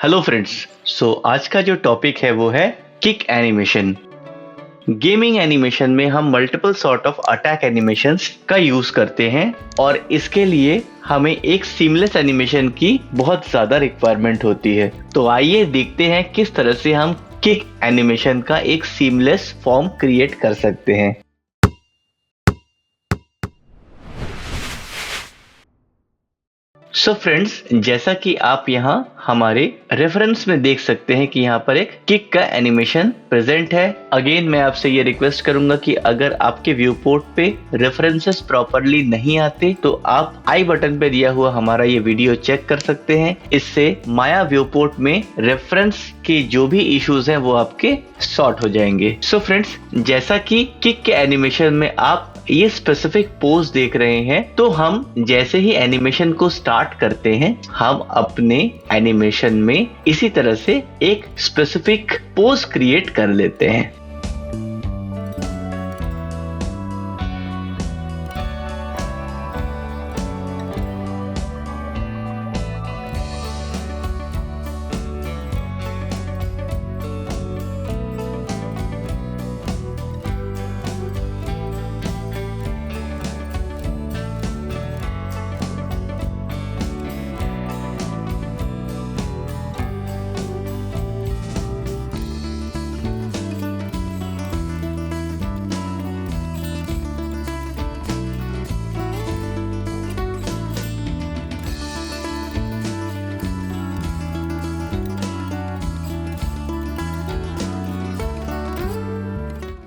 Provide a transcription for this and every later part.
Hello friends. आज का जो टॉपिक है वो है किक एनिमेशन। गेमिंग एनिमेशन में हम multiple sort of attack animations का यूज करते हैं और इसके लिए हमें एक सीमलेस एनिमेशन की बहुत ज्यादा रिक्वायरमेंट होती है। तो आइए देखते हैं किस तरह से हम किक एनिमेशन का एक सीमलेस फॉर्म क्रिएट कर सकते हैं। फ्रेंड्स, जैसा कि आप यहाँ हमारे रेफरेंस में देख सकते हैं कि यहाँ पर एक किक का एनिमेशन प्रेजेंट है। अगेन मैं आपसे ये रिक्वेस्ट करूंगा कि अगर आपके व्यू पोर्ट पे रेफरेंसेस प्रॉपरली नहीं आते तो आप आई बटन पे दिया हुआ हमारा ये वीडियो चेक कर सकते हैं। इससे माया व्यू पोर्ट में रेफरेंस के जो भी इश्यूज हैं वो आपके सॉर्ट हो जाएंगे। फ्रेंड्स, जैसा कि किक के एनिमेशन में आप ये स्पेसिफिक पोज देख रहे हैं, तो हम जैसे ही एनिमेशन को स्टार्ट करते हैं हम अपने एनिमेशन में इसी तरह से एक स्पेसिफिक पोज क्रिएट कर लेते हैं।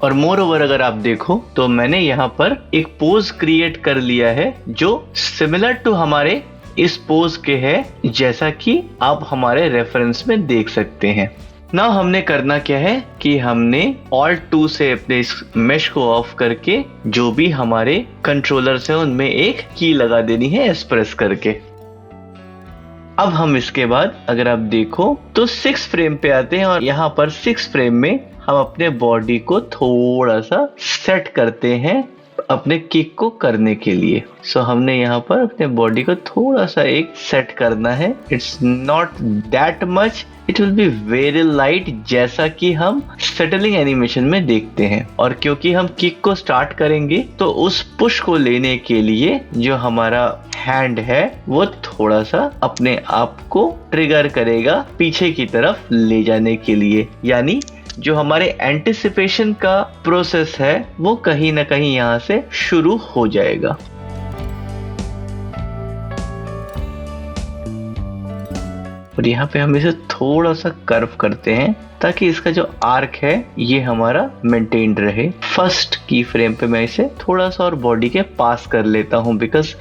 और मोर ओवर अगर आप देखो तो मैंने यहाँ पर एक पोज क्रिएट कर लिया है जो सिमिलर टू हमारे इस पोज के है, जैसा कि आप हमारे रेफरेंस में देख सकते हैं। नाउ हमने करना क्या है कि हमने Alt 2 से अपने इस मेश को ऑफ करके जो भी हमारे कंट्रोलर्स हैं उनमें एक की लगा देनी है प्रेस करके। अब हम इसके बाद अगर आप देखो तो 6 फ्रेम पे आते हैं और यहाँ पर 6 फ्रेम में हम अपने बॉडी को थोड़ा सा सेट करते हैं अपने किक को करने के लिए। हमने यहाँ पर अपने बॉडी को थोड़ा सा एक सेट करना है। It's not that much, it will be very light, जैसा कि हम सेटलिंग एनिमेशन में देखते हैं। और क्योंकि हम किक को स्टार्ट करेंगे तो उस पुश को लेने के लिए जो हमारा हैंड है वो थोड़ा सा अपने आप को ट्रिगर करेगा पीछे की तरफ ले जाने के लिए, यानी जो हमारे एंटिसिपेशन का प्रोसेस है वो कहीं ना कहीं यहाँ से शुरू हो जाएगा। और यहाँ पे हम इसे थोड़ा सा कर्व करते हैं ताकि इसका जो आर्क है ये हमारा मेंटेन्ड रहे। फर्स्ट की फ्रेम पे मैं इसे थोड़ा सा और बॉडी के पास कर लेता हूँ, बिकॉज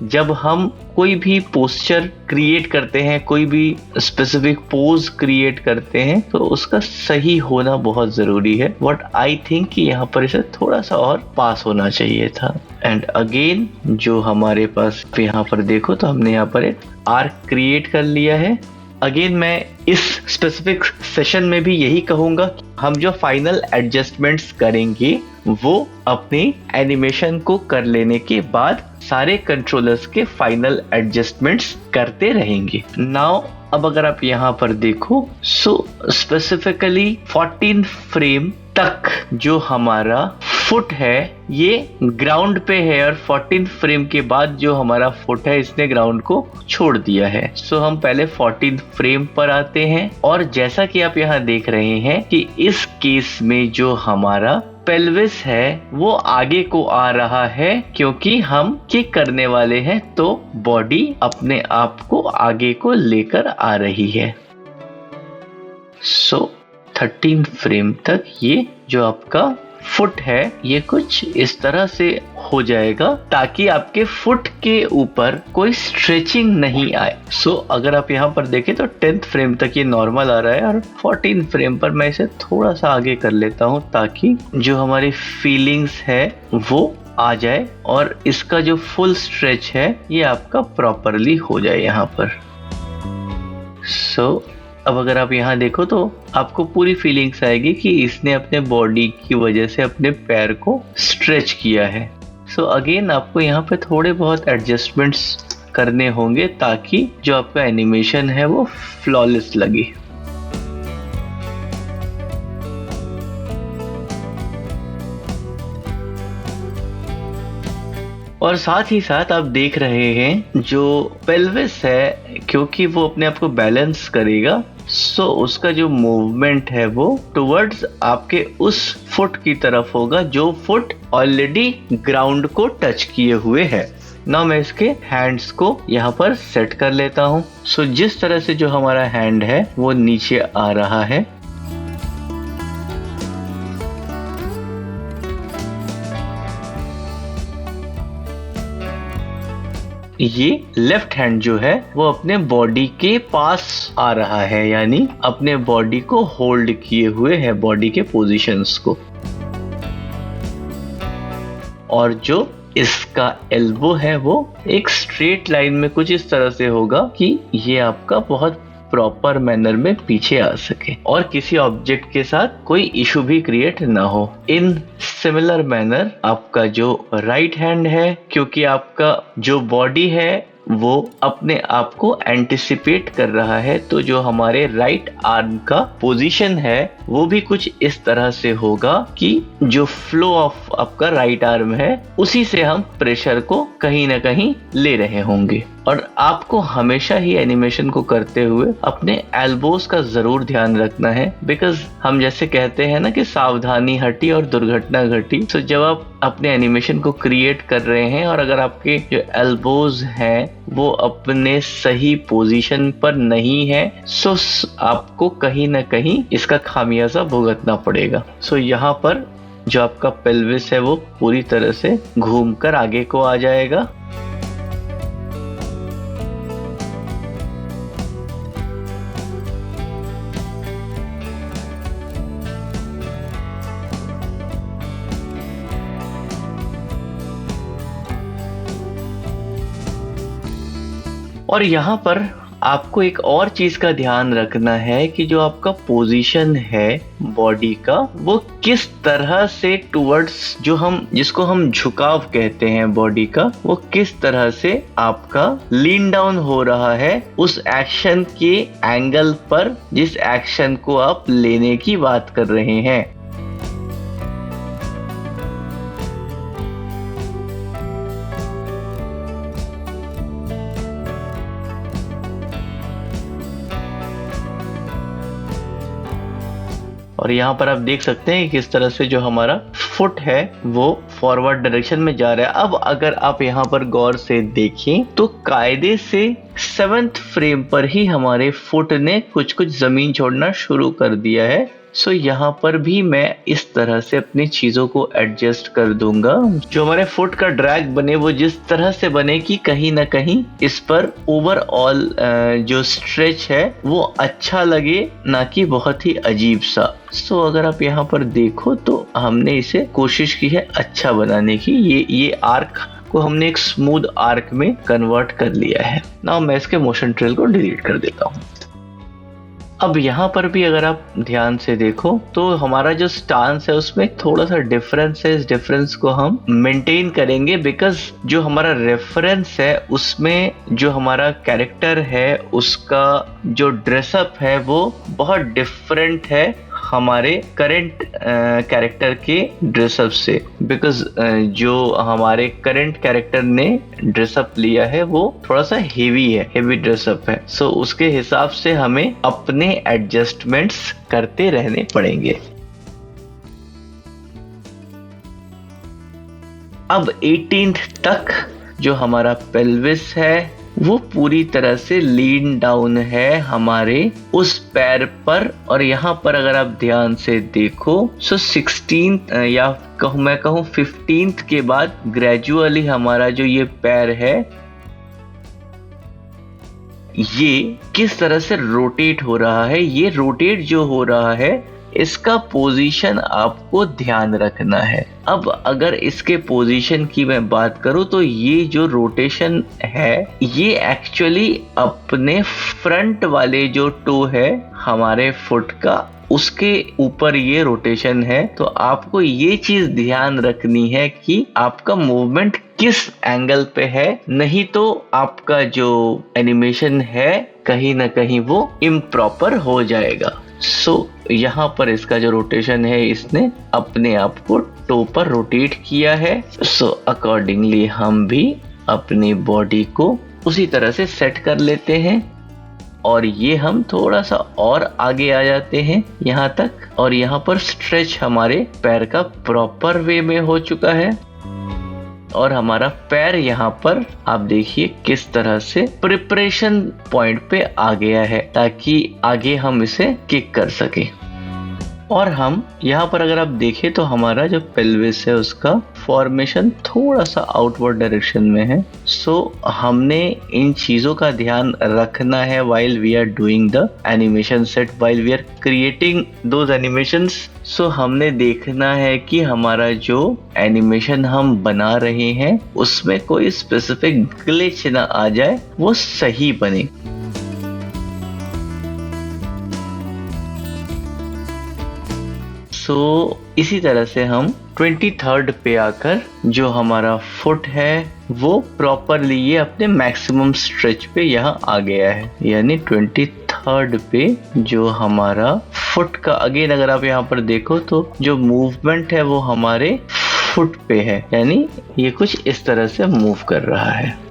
जब हम कोई भी पोस्चर क्रिएट करते हैं, कोई भी स्पेसिफिक पोज क्रिएट करते हैं तो उसका सही होना बहुत जरूरी है। व्हाट आई थिंक कि यहाँ पर इसे थोड़ा सा और पास होना चाहिए था। एंड अगेन जो हमारे पास यहाँ पर देखो तो हमने यहाँ पर एक आर्क क्रिएट कर लिया है। अगेन मैं इस स्पेसिफिक सेशन में भी यही कहूंगा, हम जो फाइनल एडजस्टमेंट्स करेंगे वो अपनी एनिमेशन को कर लेने के बाद सारे कंट्रोलर्स के फाइनल एडजस्टमेंट्स करते रहेंगे। नाउ अब अगर आप यहाँ पर देखो स्पेसिफिकली 14 फ्रेम तक जो हमारा फुट है ये ग्राउंड पे है और 14 फ्रेम के बाद जो हमारा फुट है इसने ग्राउंड को छोड़ दिया है। हम पहले 14 फ्रेम पर आते हैं और जैसा कि आप यहाँ देख रहे हैं कि इस केस में जो हमारा पेल्विस है वो आगे को आ रहा है क्योंकि हम किक करने वाले हैं, तो बॉडी अपने आप को आगे को लेकर आ रही है। 13 फ्रेम तक ये जो आपका फुट है ये कुछ इस तरह से हो जाएगा ताकि आपके फुट के ऊपर कोई स्ट्रेचिंग नहीं आए। अगर आप यहाँ पर देखें तो 10th फ्रेम तक ये नॉर्मल आ रहा है और 14 फ्रेम पर मैं इसे थोड़ा सा आगे कर लेता हूँ ताकि जो हमारी फीलिंग्स है वो आ जाए और इसका जो फुल स्ट्रेच है ये आपका प्रॉपरली हो जाए यहाँ पर। अब अगर आप यहाँ देखो तो आपको पूरी फीलिंग्स आएगी कि इसने अपने बॉडी की वजह से अपने पैर को स्ट्रेच किया है। अगेन आपको यहाँ पे थोड़े बहुत एडजस्टमेंट्स करने होंगे ताकि जो आपका एनिमेशन है वो फ्लॉलेस लगे। और साथ ही साथ आप देख रहे हैं जो पेल्विस है, क्योंकि वो अपने आप को बैलेंस करेगा, सो उसका जो मूवमेंट है वो टुवर्ड्स आपके उस फुट की तरफ होगा जो फुट ऑलरेडी ग्राउंड को टच किए हुए है। ना मैं इसके हैंड्स को यहाँ पर सेट कर लेता हूँ। सो जिस तरह से जो हमारा हैंड है वो नीचे आ रहा है, ये लेफ्ट हैंड जो है वो अपने बॉडी के पास आ रहा है, यानी अपने बॉडी को होल्ड किए हुए है, बॉडी के पोजीशंस को। और जो इसका एल्बो है वो एक स्ट्रेट लाइन में कुछ इस तरह से होगा कि ये आपका बहुत प्रॉपर मैनर में पीछे आ सके और किसी ऑब्जेक्ट के साथ कोई इशू भी क्रिएट ना हो। इन सिमिलर मैनर आपका जो राइट हैंड है, क्योंकि आपका जो बॉडी है वो अपने आप को एंटिसिपेट कर रहा है, तो जो हमारे राइट आर्म का पोजीशन है वो भी कुछ इस तरह से होगा कि जो फ्लो ऑफ आपका राइट आर्म है उसी से हम प्रेशर को कहीं ना कहीं ले रहे होंगे। और आपको हमेशा ही एनिमेशन को करते हुए अपने एल्बोस का जरूर ध्यान रखना है, बिकॉज हम जैसे कहते हैं ना कि सावधानी हटी और दुर्घटना घटी। तो जब आप अपने एनिमेशन को क्रिएट कर रहे हैं और अगर आपके जो एल्बोज हैं वो अपने सही पोजीशन पर नहीं है, सो आपको कहीं ना कहीं इसका खामियाजा भुगतना पड़ेगा। सो यहाँ पर जो आपका पेल्विस है वो पूरी तरह से घूमकर आगे को आ जाएगा। और यहाँ पर आपको एक और चीज का ध्यान रखना है कि जो आपका पोजीशन है बॉडी का वो किस तरह से टुवर्ड्स जिसको हम झुकाव कहते हैं बॉडी का, वो किस तरह से आपका लीन डाउन हो रहा है उस एक्शन के एंगल पर जिस एक्शन को आप लेने की बात कर रहे हैं। और यहाँ पर आप देख सकते हैं कि किस तरह से जो हमारा फुट है वो फॉरवर्ड डायरेक्शन में जा रहा है। अब अगर आप यहाँ पर गौर से देखें तो कायदे से 7th फ्रेम पर ही हमारे फुट ने कुछ कुछ जमीन छोड़ना शुरू कर दिया है। सो यहाँ पर भी मैं इस तरह से अपनी चीजों को एडजस्ट कर दूंगा। जो हमारे फुट का ड्रैग बने वो जिस तरह से बने कि कहीं ना कहीं इस पर ओवरऑल जो स्ट्रेच है वो अच्छा लगे, ना कि बहुत ही अजीब सा। सो अगर आप यहाँ पर देखो तो हमने इसे कोशिश की है अच्छा बनाने की। ये आर्क को हमने एक स्मूथ आर्क में कन्वर्ट कर लिया है। नाउ मैं इसके मोशन ट्रेल को डिलीट कर देता हूँ। अब यहाँ पर भी अगर आप ध्यान से देखो तो हमारा जो स्टांस है उसमें थोड़ा सा डिफरेंस है। इस डिफरेंस को हम मेंटेन करेंगे बिकॉज जो हमारा रेफरेंस है उसमें जो हमारा कैरेक्टर है उसका जो ड्रेसअप है वो बहुत डिफरेंट है हमारे करंट कैरेक्टर के ड्रेसअप से। बिकॉज जो हमारे करंट कैरेक्टर ने ड्रेसअप लिया है वो थोड़ा सा हेवी ड्रेसअप है। सो उसके हिसाब से हमें अपने एडजस्टमेंट्स करते रहने पड़ेंगे। अब 18th तक जो हमारा पेल्विस है वो पूरी तरह से लीन डाउन है हमारे उस पैर पर। और यहाँ पर अगर आप ध्यान से देखो सो 16th या मैं कहूँ 15th के बाद ग्रेजुअली हमारा जो ये पैर है ये किस तरह से रोटेट हो रहा है। ये रोटेट जो हो रहा है इसका पोजीशन आपको ध्यान रखना है। अब अगर इसके पोजीशन की मैं बात करूं तो ये जो रोटेशन है ये एक्चुअली अपने फ्रंट वाले जो टो है हमारे फुट का उसके ऊपर ये रोटेशन है। तो आपको ये चीज ध्यान रखनी है कि आपका मूवमेंट किस एंगल पे है, नहीं तो आपका जो एनिमेशन है कहीं ना कहीं वो इम्प्रॉपर हो जाएगा। यहाँ पर इसका जो रोटेशन है इसने अपने आप को टो पर रोटेट किया है। अकॉर्डिंगली हम भी अपनी बॉडी को उसी तरह से सेट कर लेते हैं और ये हम थोड़ा सा और आगे आ जाते हैं यहाँ तक, और यहाँ पर स्ट्रेच हमारे पैर का प्रॉपर वे में हो चुका है और हमारा पैर यहाँ पर आप देखिए किस तरह से प्रिपरेशन पॉइंट पे आ गया है ताकि आगे हम इसे किक कर सके। और हम यहाँ पर अगर आप देखें तो हमारा जो पेल्विस है उसका फॉर्मेशन थोड़ा सा आउटवर्ड डायरेक्शन में है। हमने इन चीजों का ध्यान रखना है while we are doing the animation set, while we are creating those animations। हमने देखना है कि हमारा जो एनिमेशन हम बना रहे हैं उसमें कोई स्पेसिफिक ग्लिच ना आ जाए, वो सही बने। इसी तरह से हम 23rd पे आकर जो हमारा फुट है वो प्रॉपरली ये अपने मैक्सिमम स्ट्रेच पे यहाँ आ गया है। यानी 23rd पे जो हमारा फुट का, अगेन अगर आप यहाँ पर देखो तो जो मूवमेंट है वो हमारे फुट पे है, यानी ये कुछ इस तरह से मूव कर रहा है।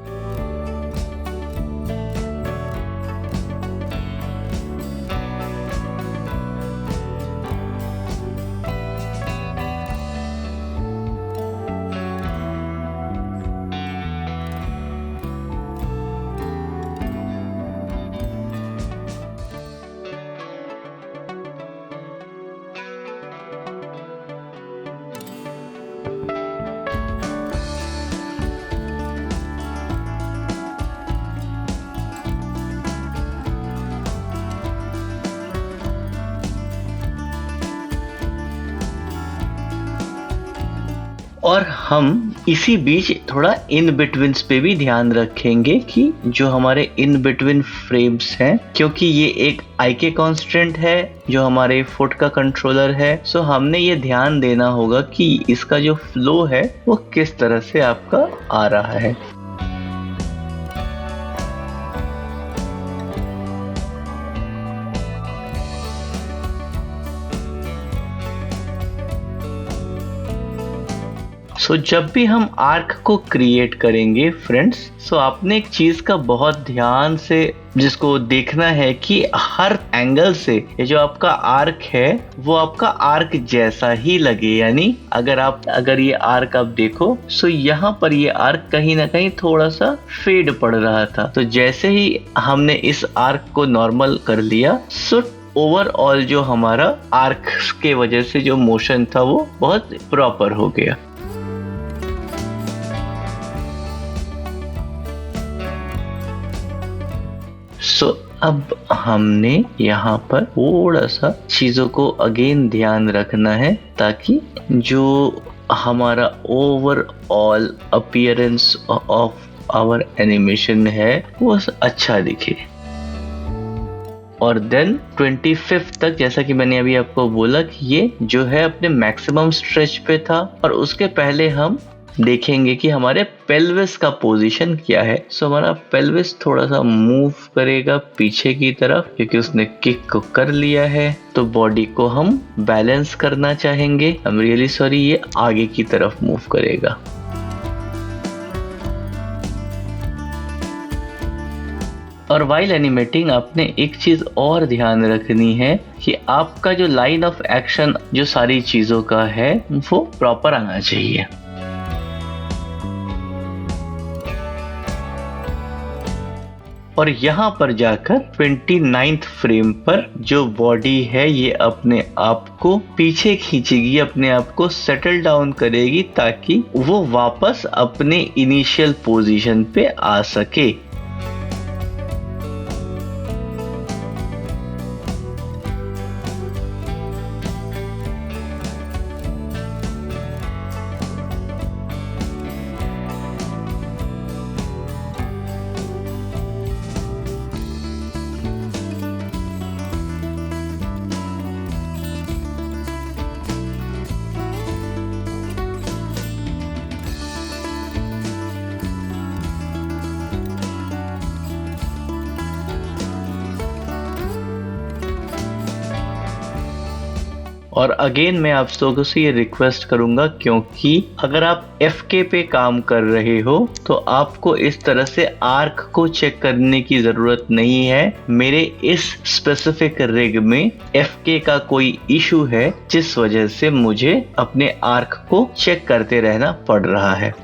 और हम इसी बीच थोड़ा इन बिटवीन्स पे भी ध्यान रखेंगे कि जो हमारे इन बिटवीन फ्रेम्स हैं, क्योंकि ये एक IK कांस्टेंट है जो हमारे फुट का कंट्रोलर है, हमने ये ध्यान देना होगा कि इसका जो फ्लो है वो किस तरह से आपका आ रहा है। जब भी हम आर्क को क्रिएट करेंगे फ्रेंड्स, आपने एक चीज का बहुत ध्यान से जिसको देखना है कि हर एंगल से ये जो आपका आर्क है वो आपका आर्क जैसा ही लगे। यानी अगर ये आर्क आप देखो यहाँ पर ये आर्क कहीं ना कहीं थोड़ा सा फेड पड़ रहा था, तो जैसे ही हमने इस आर्क को नॉर्मल कर लिया ओवरऑल जो हमारा आर्क के वजह से जो मोशन था वो बहुत प्रॉपर हो गया। अब हमने यहाँ पर थोड़ा सा चीजों को अगेन ध्यान रखना है ताकि जो हमारा overall appearance of our animation है वो अच्छा दिखे। और देन 25th तक, जैसा कि मैंने अभी आपको बोला कि ये जो है अपने मैक्सिमम स्ट्रेच पे था, और उसके पहले हम देखेंगे कि हमारे पेल्विस का पोजीशन क्या है। हमारा पेल्विस थोड़ा सा मूव करेगा पीछे की तरफ क्योंकि उसने किक को कर लिया है, तो बॉडी को हम बैलेंस करना चाहेंगे। आई एम रियली सॉरी, ये आगे की तरफ मूव करेगा। और वाइल एनिमेटिंग आपने एक चीज और ध्यान रखनी है कि आपका जो लाइन ऑफ एक्शन जो सारी चीजों का है वो प्रॉपर आना चाहिए। और यहाँ पर जाकर 29th फ्रेम पर जो बॉडी है ये अपने आप को पीछे खींचेगी, अपने आप को सेटल डाउन करेगी ताकि वो वापस अपने इनिशियल पोजीशन पे आ सके। और अगेन मैं आप लोगों से ये रिक्वेस्ट करूंगा, क्योंकि अगर आप FK पे काम कर रहे हो तो आपको इस तरह से आर्क को चेक करने की जरूरत नहीं है। मेरे इस स्पेसिफिक रिग में FK का कोई इशू है, जिस वजह से मुझे अपने आर्क को चेक करते रहना पड़ रहा है।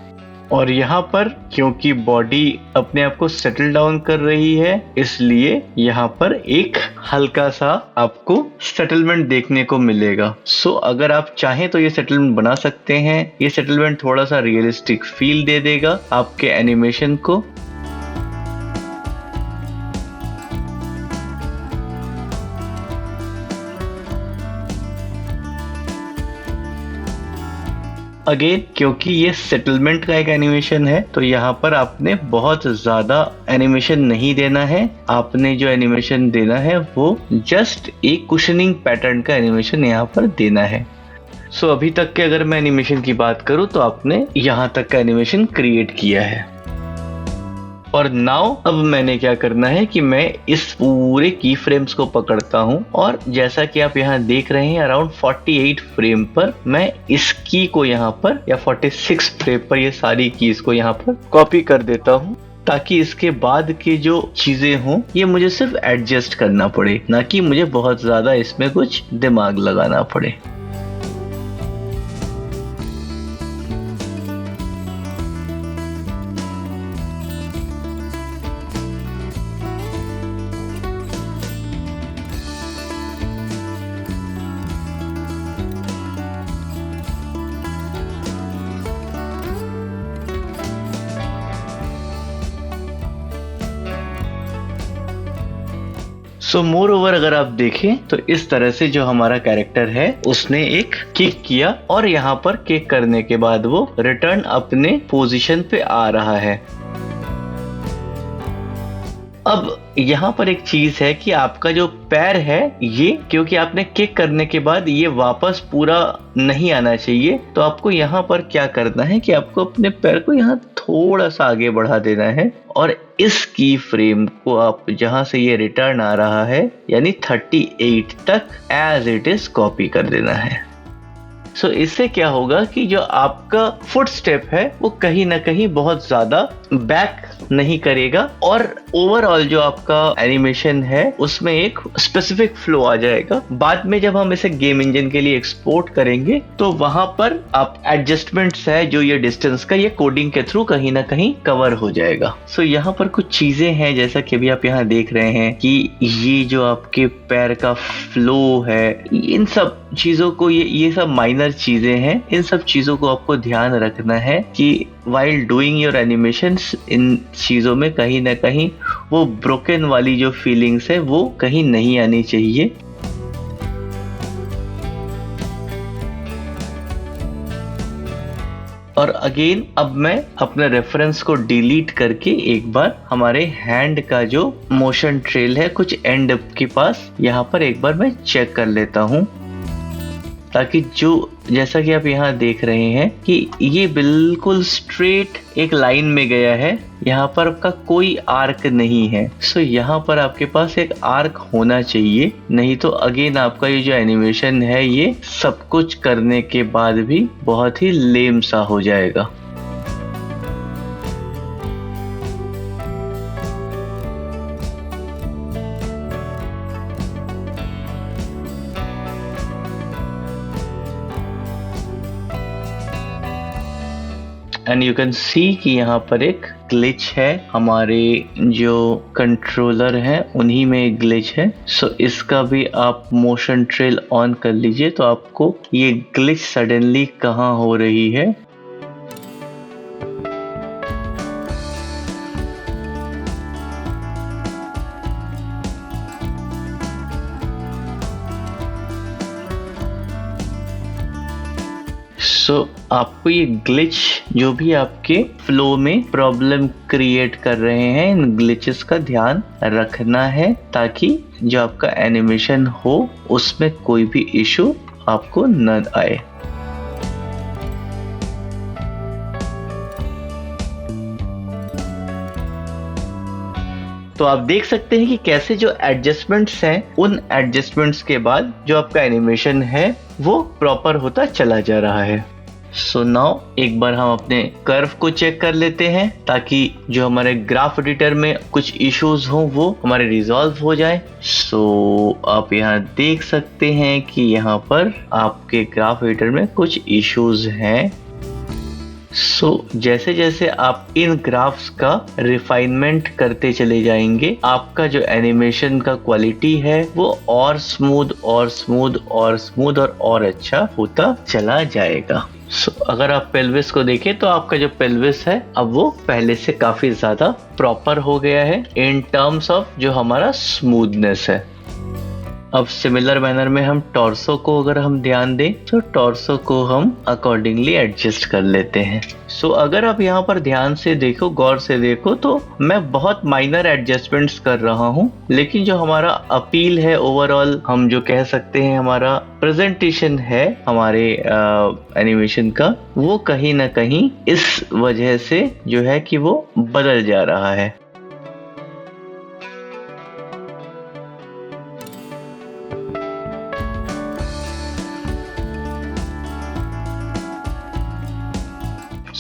और यहाँ पर क्योंकि बॉडी अपने आप को सेटल डाउन कर रही है, इसलिए यहाँ पर एक हल्का सा आपको सेटलमेंट देखने को मिलेगा। सो अगर आप चाहें तो ये सेटलमेंट बना सकते हैं। ये सेटलमेंट थोड़ा सा रियलिस्टिक फील दे देगा आपके एनिमेशन को। अगेन क्योंकि ये सेटलमेंट का एक एनिमेशन है, तो यहाँ पर आपने बहुत ज्यादा एनिमेशन नहीं देना है। आपने जो एनिमेशन देना है वो जस्ट एक कुशनिंग पैटर्न का एनिमेशन यहाँ पर देना है। सो अभी तक के अगर मैं एनिमेशन की बात करूँ तो आपने यहाँ तक का एनिमेशन क्रिएट किया है। और नाउ अब मैंने क्या करना है कि मैं इस पूरे की फ्रेम्स को पकड़ता हूं, और जैसा कि आप यहाँ देख रहे हैं अराउंड 48 फ्रेम पर मैं इस की को यहाँ पर, या 46 फ्रेम पर ये सारी कीज को यहाँ पर कॉपी कर देता हूँ, ताकि इसके बाद की जो चीजें हों ये मुझे सिर्फ एडजस्ट करना पड़े, ना कि मुझे बहुत ज्यादा इसमें कुछ दिमाग लगाना पड़े। सो मोर ओवर अगर आप देखें तो इस तरह से जो हमारा कैरेक्टर है उसने एक किक किया, और यहाँ पर किक करने के बाद वो रिटर्न अपने पोजीशन पे आ रहा है। अब यहाँ पर एक चीज है कि आपका जो पैर है ये, क्योंकि आपने किक करने के बाद ये वापस पूरा नहीं आना चाहिए, तो आपको यहाँ पर क्या करना है कि आपको अपने पैर को यहाँ थोड़ा सा आगे बढ़ा देना है, और इस की फ्रेम को आप जहां से ये रिटर्न आ रहा है यानी 38 तक एज इट इज कॉपी कर देना है। सो इससे क्या होगा कि जो आपका फुट स्टेप है वो कहीं ना कहीं बहुत ज्यादा बैक नहीं करेगा, और ओवरऑल जो आपका एनिमेशन है उसमें एक स्पेसिफिक फ्लो आ जाएगा। बाद में जब हम इसे गेम इंजन के लिए एक्सपोर्ट करेंगे तो वहां पर आप एडजस्टमेंट्स है जो ये डिस्टेंस का, ये कोडिंग के थ्रू कहीं ना कहीं कवर हो जाएगा। सो यहाँ पर कुछ चीजें हैं जैसा कि अभी आप यहाँ देख रहे हैं कि ये जो आपके पैर का फ्लो है, इन सब चीजों को, ये सब माइनर चीजें हैं, इन सब चीजों को आपको ध्यान रखना है कि while doing your animations इन चीजों में कहीं ना कहीं वो ब्रोकन वाली जो फीलिंग्स है वो कहीं नहीं आनी चाहिए। और अगेन अब मैं अपने रेफरेंस को डिलीट करके एक बार हमारे हैंड का जो मोशन ट्रेल है कुछ एंड के पास यहाँ पर एक बार मैं चेक कर लेता हूँ, ताकि जो जैसा कि आप यहाँ देख रहे हैं कि ये बिल्कुल स्ट्रेट एक लाइन में गया है, यहाँ पर आपका कोई आर्क नहीं है। सो यहाँ पर आपके पास एक आर्क होना चाहिए, नहीं तो अगेन आपका ये जो एनिमेशन है ये सब कुछ करने के बाद भी बहुत ही लेम सा हो जाएगा। एंड यू कैन सी कि यहाँ पर एक ग्लिच है, हमारे जो कंट्रोलर हैं उन्हीं में एक ग्लिच है। सो इसका भी आप मोशन ट्रेल ऑन कर लीजिए तो आपको ये ग्लिच सडनली कहाँ हो रही है। सो आपको ये ग्लिच जो भी आपके फ्लो में प्रॉब्लम क्रिएट कर रहे हैं, इन ग्लिचेस का ध्यान रखना है ताकि जो आपका एनिमेशन हो उसमें कोई भी इशू आपको न आए। तो तो आप देख सकते हैं कि कैसे जो एडजस्टमेंट्स हैं, उन एडजस्टमेंट्स के बाद जो आपका एनिमेशन है वो प्रॉपर होता चला जा रहा है। सो नाउ एक बार हम अपने कर्व को चेक कर लेते हैं ताकि जो हमारे ग्राफ एडिटर में कुछ इश्यूज हो वो हमारे रिजॉल्व हो जाए। सो आप यहाँ देख सकते हैं कि यहाँ पर आपके ग्राफ एडिटर में कुछ इश्यूज हैं। जैसे जैसे आप इन ग्राफ्स का रिफाइनमेंट करते चले जाएंगे, आपका जो एनिमेशन का क्वालिटी है वो और स्मूथ और स्मूथ और स्मूथ और अच्छा होता चला जाएगा। अगर आप पेल्विस को देखें तो आपका जो पेल्विस है अब वो पहले से काफी ज्यादा प्रॉपर हो गया है इन टर्म्स ऑफ जो हमारा स्मूथनेस है। अब सिमिलर मैनर में हम टॉर्सो को अगर हम ध्यान दें तो टॉर्सो को हम अकॉर्डिंगली एडजस्ट कर लेते हैं। अगर आप यहाँ पर ध्यान से देखो, गौर से देखो, तो मैं बहुत माइनर एडजस्टमेंट्स कर रहा हूँ, लेकिन जो हमारा अपील है ओवरऑल, हम जो कह सकते हैं हमारा प्रेजेंटेशन है हमारे एनिमेशन का, वो कहीं ना कहीं इस वजह से जो है कि वो बदल जा रहा है।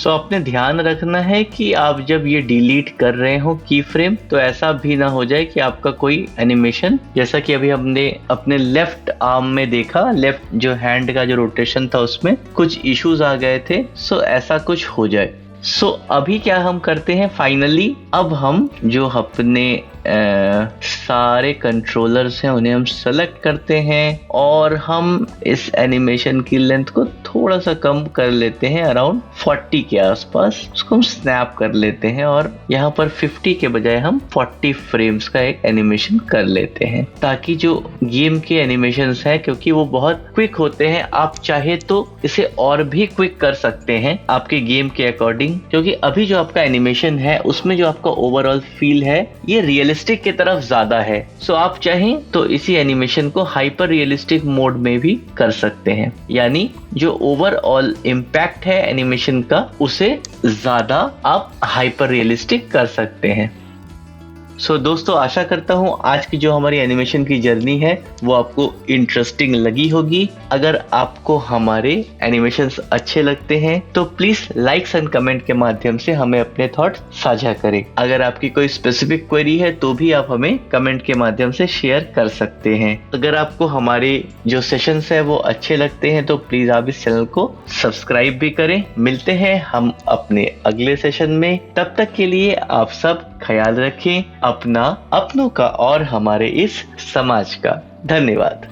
आपने ध्यान रखना है कि आप जब ये डिलीट कर रहे हो की फ्रेम, तो ऐसा भी ना हो जाए कि आपका कोई एनिमेशन, जैसा कि अभी हमने अपने लेफ्ट आर्म में देखा, लेफ्ट जो हैंड का जो रोटेशन था उसमें कुछ इश्यूज आ गए थे, ऐसा कुछ हो जाए। अभी क्या हम करते हैं फाइनली, अब हम जो अपने सारे कंट्रोलर्स हैं उन्हें हम सेलेक्ट करते हैं और हम इस एनिमेशन की लेंथ को थोड़ा सा कम कर लेते हैं, अराउंड 40 के आसपास उसको हम स्नैप कर लेते हैं और यहाँ पर 50 के बजाय हम 40 फ्रेम्स का एक एनिमेशन कर लेते हैं, ताकि जो गेम के एनिमेशंस हैं, क्योंकि वो बहुत क्विक होते हैं, आप चाहे तो इसे और भी क्विक कर सकते हैं आपके गेम के अकॉर्डिंग, क्योंकि अभी जो आपका एनिमेशन है उसमें जो आपका ओवरऑल फील है ये रियलिस्टिक की तरफ ज्यादा है। आप चाहें तो इसी एनिमेशन को हाइपर रियलिस्टिक मोड में भी कर सकते हैं, यानी जो ओवरऑल इम्पैक्ट है एनिमेशन का उसे ज्यादा आप हाइपर रियलिस्टिक कर सकते हैं। दोस्तों, आशा करता हूँ आज की जो हमारी एनिमेशन की जर्नी है वो आपको इंटरेस्टिंग लगी होगी। अगर आपको हमारे एनिमेशंस अच्छे लगते हैं तो प्लीज लाइक्स एंड कमेंट के माध्यम से हमें अपने थॉट्स साझा करें। अगर आपकी कोई स्पेसिफिक क्वेरी है तो भी आप हमें कमेंट के माध्यम से शेयर कर सकते हैं। अगर आपको हमारे जो सेशंस है वो अच्छे लगते हैं तो प्लीज आप इस चैनल को सब्सक्राइब भी करें। मिलते हैं हम अपने अगले सेशन में, तब तक के लिए आप सब ख्याल रखें अपना, अपनों का और हमारे इस समाज का। धन्यवाद।